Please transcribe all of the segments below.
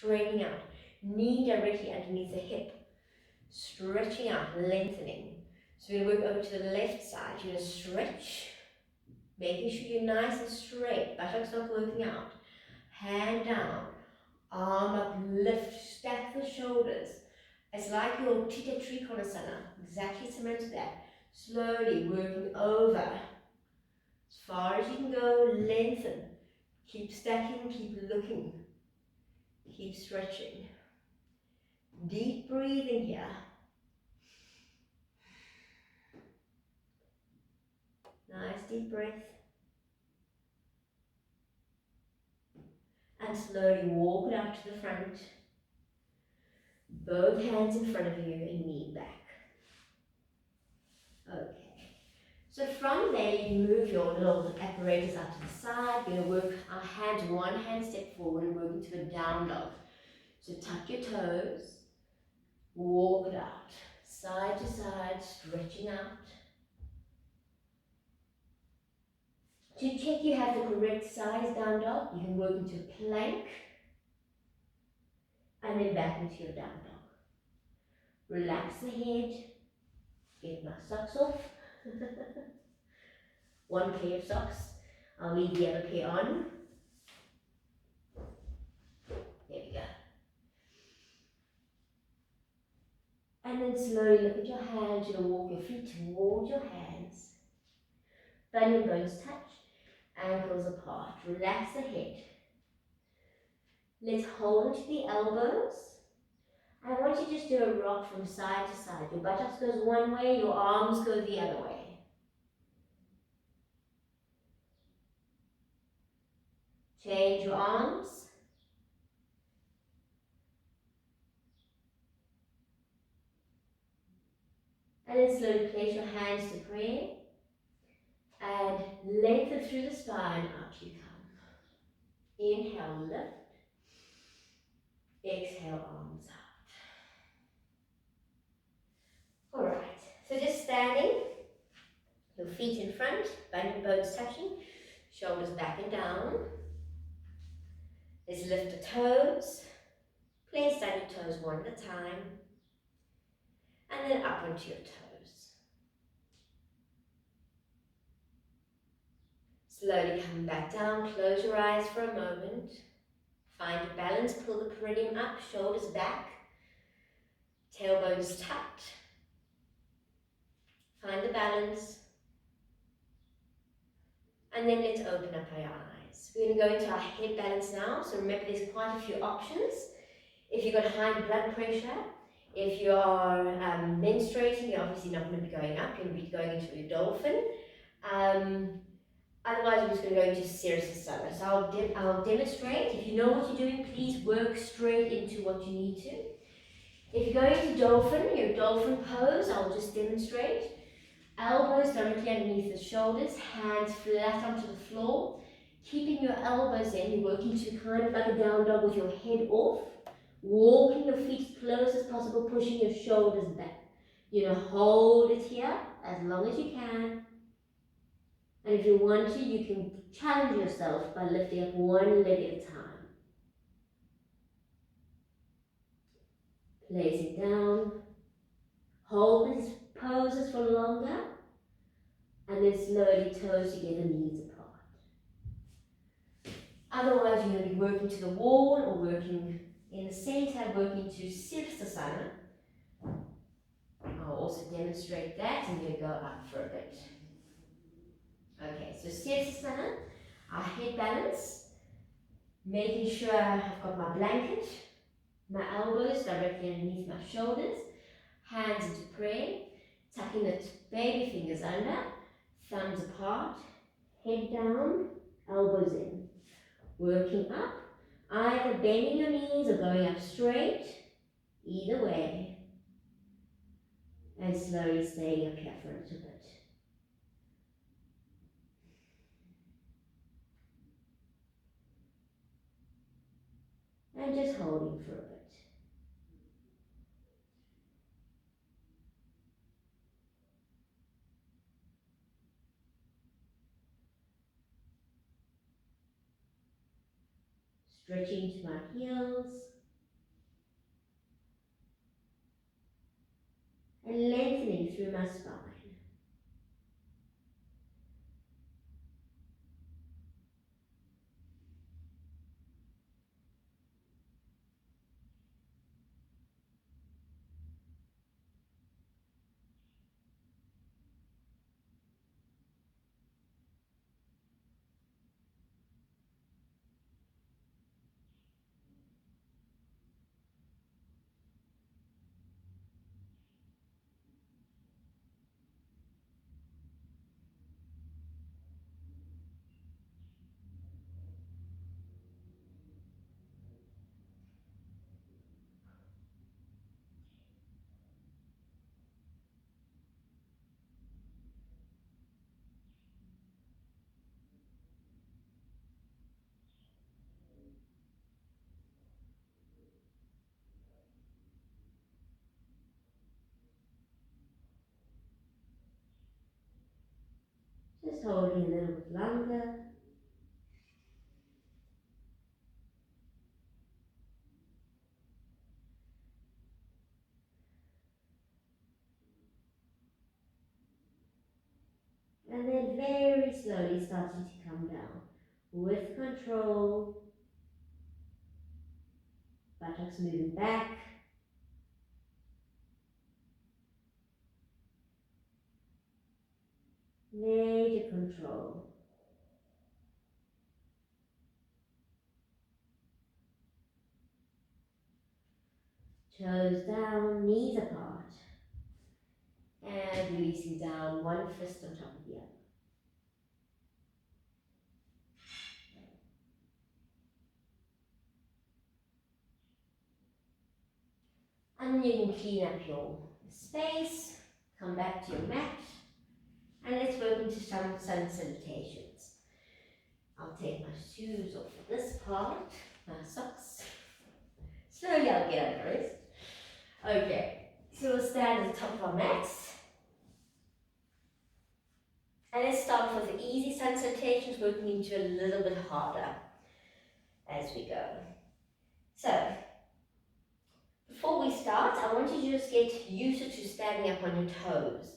straightening out, knee directly underneath the hip, stretching out, lengthening. So we're going to work over to the left side. You're going to stretch, making sure you're nice and straight, buttocks not working out. Hand down, arm up, lift, stack the shoulders. It's like your Tika Trikonasana, exactly similar to that. Slowly working over. As far as you can go, lengthen. Keep stacking, keep looking. Keep stretching. Deep breathing here. Nice deep breath. And slowly walk it out to the front. Both hands in front of you and knee back. Okay. So from there, you move your little apparatus out to the side. We're going to work our hands, one hand step forward and work into a down dog. So tuck your toes, walk it out, side to side, stretching out. To check you have the correct size down dog, you can work into a plank and then back into your down dog. Relax the head, get my socks off. One pair of socks, I'll leave the other pair on. There we go. And then slowly look at your hands. You're going to walk your feet towards your hands. Bunion bones touch, ankles apart. Relax the head. Let's hold into the elbows. I want you to just do a rock from side to side. Your buttocks goes one way, your arms go the other way. Change your arms. And then slowly place your hands to prayer. And lengthen through the spine, up you come. Inhale, lift. Exhale, arms out. Alright, so just standing, your feet in front, bunion bones touching, shoulders back and down. Let's lift the toes, place down your toes one at a time, and then up onto your toes. Slowly come back down, close your eyes for a moment. Find your balance, pull the perineum up, shoulders back, tailbones tucked. Find the balance. And then let's open up our eyes. We're going to go into our head balance now. So remember, there's quite a few options. If you've got high blood pressure, if you are menstruating, you're obviously not going to be going up. You're going to be going into a dolphin. Otherwise, we're just going to go into Sirsasana. So I'll demonstrate. If you know what you're doing, please work straight into what you need to. If you're going into dolphin, your dolphin pose, I'll just demonstrate. Elbows directly underneath the shoulders, hands flat onto the floor. Keeping your elbows in, you're working to kind of like a down dog with your head off. Walking your feet as close as possible, pushing your shoulders back. You're going to hold it here as long as you can. And if you want to, you can challenge yourself by lifting up one leg at a time. Place it down. Hold these poses for longer. And then slowly toes together, knees apart. Otherwise, you're going to be working to the wall or working in the center, working to Sirsasana. I'll also demonstrate that and you'll go up for a bit. Okay, so Sirsasana, our head balance, making sure I've got my blanket, my elbows directly underneath my shoulders, hands into prayer, tucking the baby fingers under, thumbs apart, head down, elbows in. Working up, either bending your knees or going up straight, either way. And slowly staying up here for a little bit. And just holding for a bit. Stretching to my heels. and lengthening through my spine. Just holding a little bit longer. And then very slowly starting to come down. With control, buttocks moving back. Major control. Toes down, knees apart. And releasing down, one fist on top of the other. And then you can clean up your space, come back to your mat, and let's work into some sun salutations. I'll take my shoes off for this part, my socks. Slowly I'll get under it. Okay, so we'll stand at the top of our mats. And let's start with the easy sun salutations, working into a little bit harder as we go. So, before we start, I want you to just get used to standing up on your toes.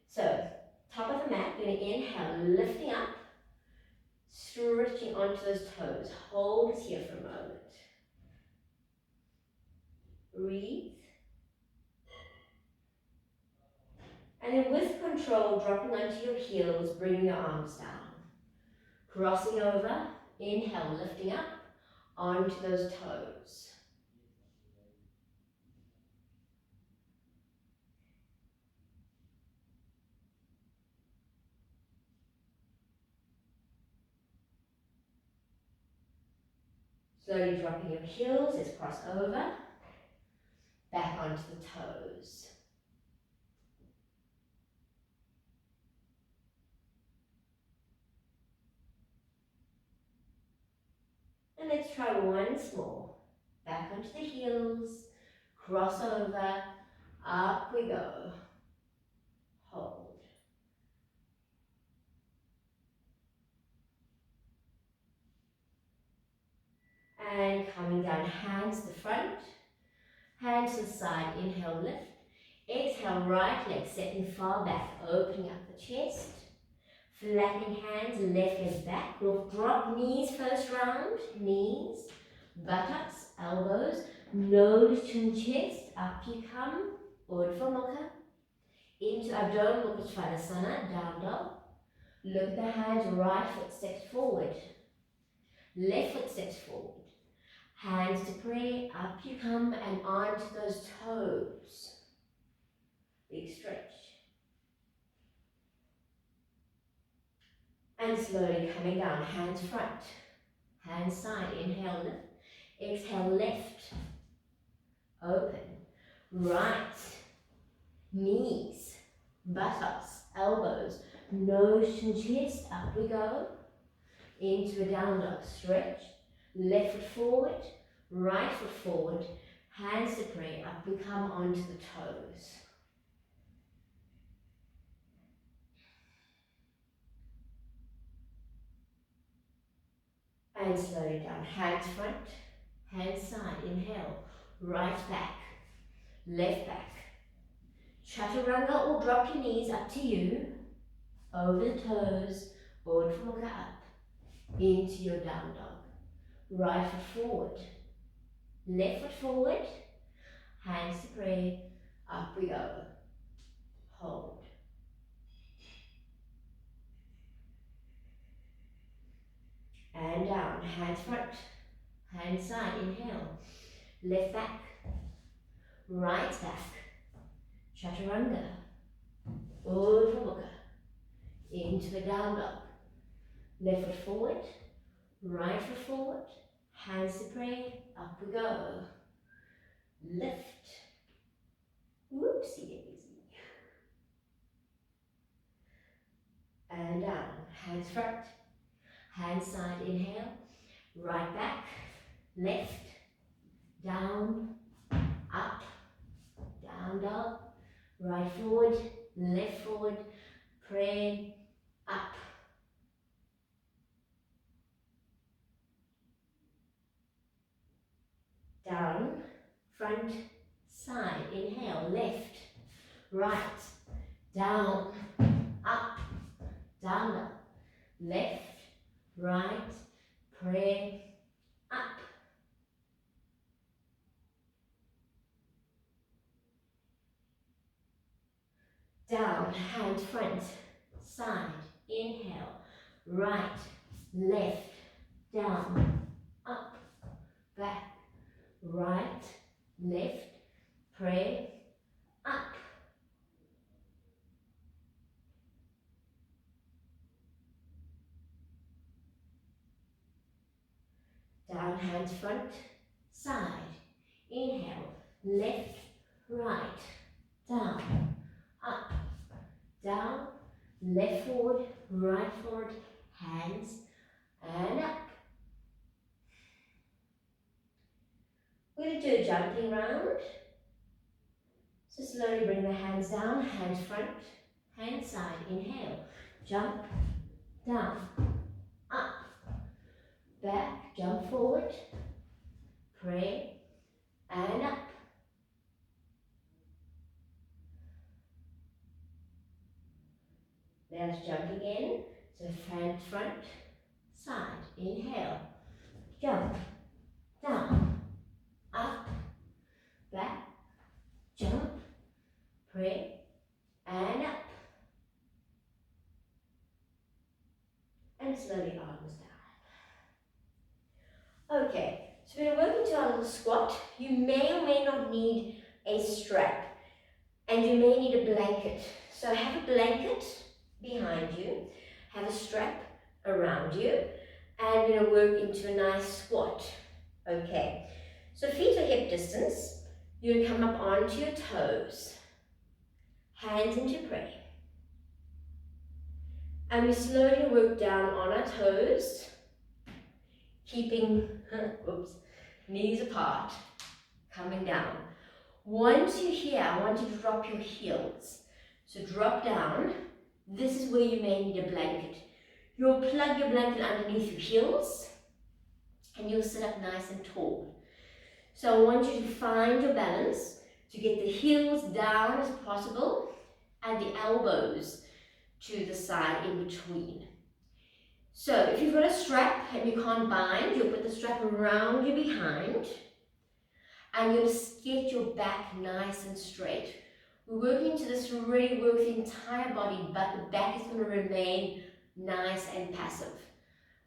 So, top of the mat, you're going to inhale, lifting up, stretching onto those toes. Hold it here for a moment. Breathe. And then with control, dropping onto your heels, bringing your arms down. Crossing over, inhale, lifting up, onto those toes. Slowly dropping your heels, let's cross over, back onto the toes. And let's try once more. Back onto the heels, cross over, up we go. Hold. And coming down, hands to the front, hands to the side, inhale, lift. Exhale, right leg setting far back, opening up the chest. Flattening hands, left leg back. We'll drop knees first round, knees, buttocks, elbows, nose, chin, chest, up you come, Urdhva Mukha, into Adho Mukha Svanasana, down dog. Look at the hands, right foot steps forward, left foot steps forward. Hands to prayer, up you come and onto those toes. Big stretch. And slowly coming down, hands front, hands side, inhale lift, exhale left, open, right, knees, buttocks, elbows, nose and chest, up we go, into a down dog, stretch, left foot forward, right foot forward, hands to pray, up we come onto the toes. And slowly down, hands front, hands side, inhale, right back, left back, Chaturanga or drop your knees, up to you. Over the toes, Urdhva Mukha up. Into your down dog. Right foot forward. Left foot forward. Hands to pray. Up we go. Hold. And down. Hands front. Hand side. Inhale. Left back. Right back. Chaturanga. Urdhva Mukha. Into the down dog. Left foot forward. Right foot forward. Hands to pray. Up we go. Lift. Whoopsie daisy. And down. Hands front. Hand side. Inhale. Right back. Left. Down. Up. Down dog. Right forward. Left forward. Pray. Up. Down. Front. Side. Inhale. Left. Right. Down. Up. Down dog. Left. Right. Pray. Up. Down, hand front, side, inhale, right, left, down, up, back, right, left, pray, up. Down, hands front, side, inhale, left, right, down, up, down, left forward, right forward, hands, and up. We're going to do a jumping round. So slowly bring the hands down, hands front, hand side, inhale, jump, down, up, back, jump forward, pray, and up. Let's jump again. So hand front, side, inhale, jump, down, up, back, jump, pray, and up. And slowly arms down. Okay, so we're going to work into our little squat. You may or may not need a strap, and you may need a blanket. So have a blanket behind you, have a strap around you, and we're going to work into a nice squat. Okay, so feet are hip distance. You're going to come up onto your toes, hands into prayer. And we slowly work down on our toes, keeping oops, knees apart, coming down. Once you're here, I want you to drop your heels. So drop down. This is where you may need a blanket. You'll plug your blanket underneath your heels and you'll sit up nice and tall. So I want you to find your balance to get the heels down as possible and the elbows to the side in between. So if you've got a strap and you can't bind, you'll put the strap around you behind and you'll get your back nice and straight. We're working to this to really work the entire body, but the back is going to remain nice and passive.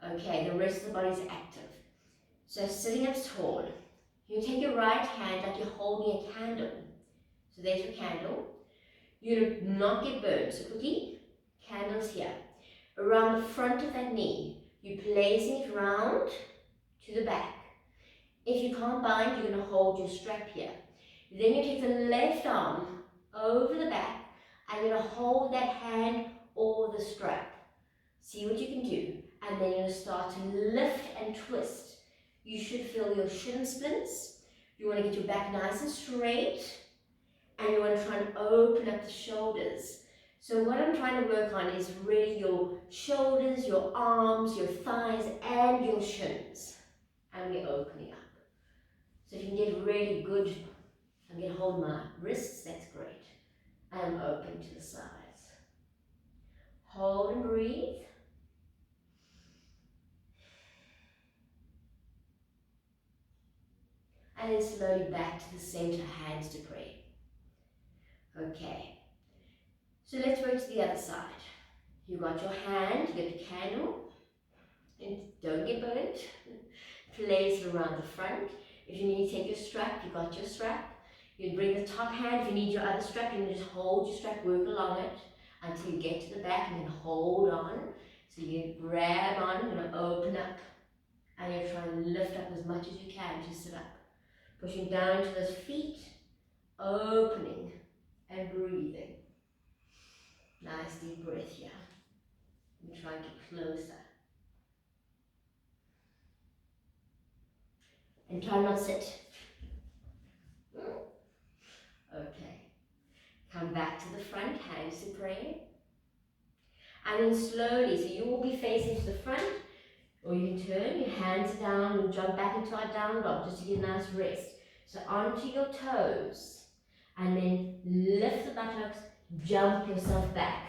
Okay, the rest of the body is active. So sitting up tall, you take your right hand like you're holding a candle. So there's your candle. You do not get burned. So quickly, candles here. Around the front of that knee, you're placing it round to the back. If you can't bind, you're going to hold your strap here. Then you take the left arm over the back and you're going to hold that hand or the strap. See what you can do. And then you're going to start to lift and twist. You should feel your shin splints. You want to get your back nice and straight. And you want to try and open up the shoulders. So what I'm trying to work on is really your shoulders, your arms, your thighs, and your shins. And we're opening up. So if you can get really good, I'm going to hold my wrists, that's great. and open to the sides. Hold and breathe. And then slowly back to the center, hands to pray. Okay, so let's work to the other side. You got your hand, you got your candle, and don't get burnt. Place it around the front. If you need to take your strap, you got your strap. You bring the top hand. If you need your other strap, you can just hold your strap, work along it until you get to the back, and then hold on. So you grab on, you're going to open up, and you're trying to lift up as much as you can to sit up. Pushing down to those feet, opening and breathing. Nice deep breath here. And try and get closer. And try not to sit. Okay. Come back to the front, hands to pray. And then slowly, so you will be facing to the front, or you can turn your hands down and jump back into our down dog just to get a nice rest. So onto your toes, and then lift the buttocks, jump yourself back.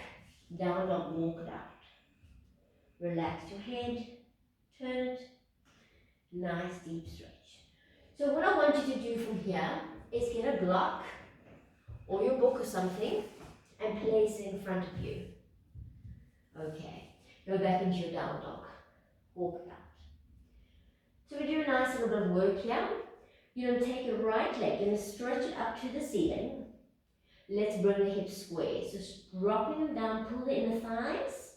Down dog, walk it out. Relax your head, turn it, nice deep stretch. So what I want you to do from here is get a block or your book or something and place it in front of you. Okay, go back into your down dog, walk it out. So we do a nice little bit of work here. You're going to take your right leg, you're going to stretch it up to the ceiling. Let's bring the hips square. So dropping them down, pull the inner thighs,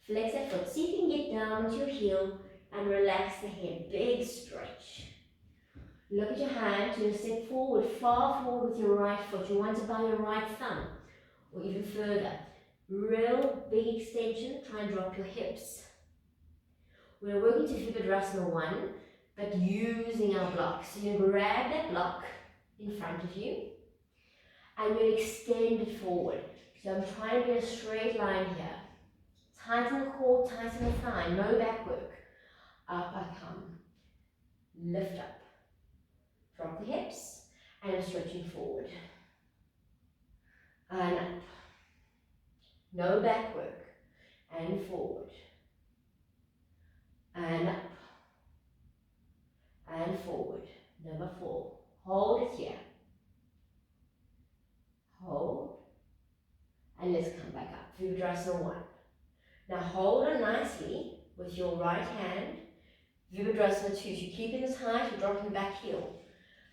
flex that foot. See if you can get down to your heel and relax the head. Big stretch. Look at your hand. You're going to step forward, far forward with your right foot. You want to by your right thumb or even further. Real big extension. Try and drop your hips. We're working to Virabhadrasana 1, but using our block. So you grab that block in front of you and we'll extend it forward. So I'm trying to get a straight line here. Tighten the core, tighten the thigh, no back work. Up I come. Lift up. Drop the hips and I'm stretching forward. And up. No back work. And forward. And up. And forward. Number 4. Hold it here. Hold. And let's come back up. Virabhadrasana 1. Now hold on nicely with your right hand. Virabhadrasana 2. So you're keeping this height, you're dropping the back heel.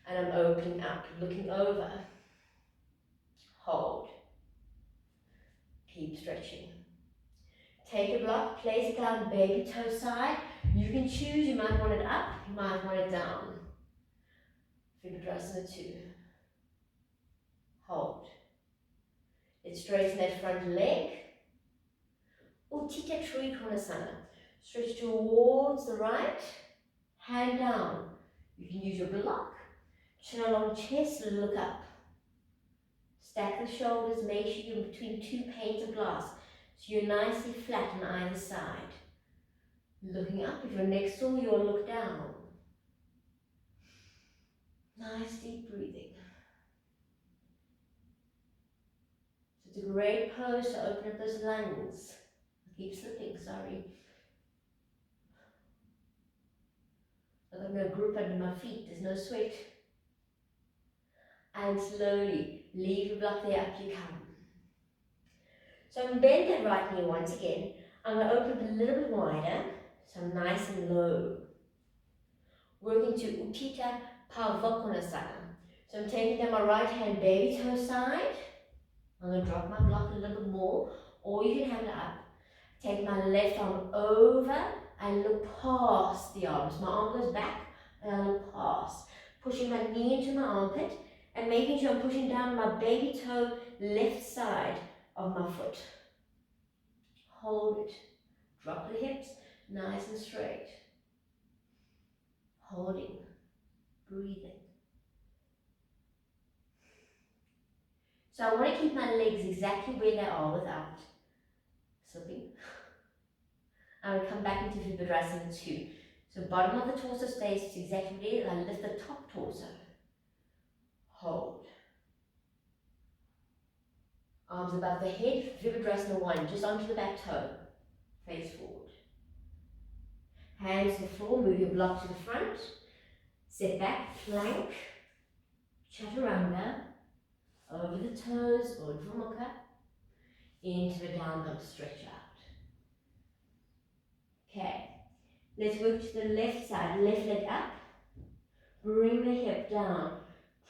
And I'm opening up, looking over. Hold. Keep stretching. Take a block, place it down, baby toe side. You can choose, you might want it up, you might want it down. Virabhadrasana 2. Hold. Let's straighten that front leg. Utthita Trikonasana. Stretch towards the right, hand down. You can use your block. Chin along chest, look up. Stack the shoulders, make sure you're between 2 panes of glass. So you're nicely flat on either side. Looking up, if you're next to you'll look down. Nice deep breathing. So it's a great pose to open up those lungs. I keep slipping, sorry. I've got no grip under my feet, there's no sweat. And slowly, leave your block there, up you come. So I'm bend that right knee once again. I'm going to open up a little bit wider, so I'm nice and low. Working to Utthita Pavakonasana. So I'm taking down my right hand, baby toe side. I'm going to drop my block a little bit more, or you can have it up. Take my left arm over and look past the arms. My arm goes back and I look past. Pushing my knee into my armpit and making sure I'm pushing down my baby toe left side of my foot. Hold it. Drop the hips, nice and straight. Holding. Breathing. So I want to keep my legs exactly where they are without slipping. I will come back into Virabhadrasana 2. So bottom of the torso stays exactly there. I lift the top torso. Hold. Arms above the head, Virabhadrasana 1, just onto the back toe. Face forward. Hands to the floor, move your block to the front. Step back, plank, chaturanga, over the toes, Urdhva Mukha, into the down dog, stretch out. Okay, let's work to the left side, left leg up, bring the hip down.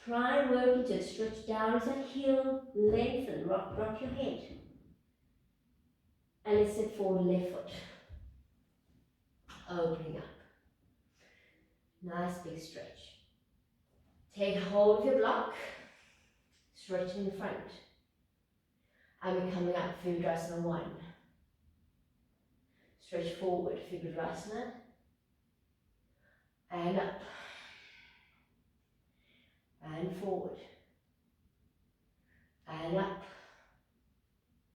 Try and work into it, stretch down as that heel, lengthen, rock your head. And let's step forward, left foot. Opening up. Nice big stretch. Take hold of your block, stretch in the front. And we're coming up, Virabhadrasana 1. Stretch forward, Virabhadrasana. And up. And forward. And up.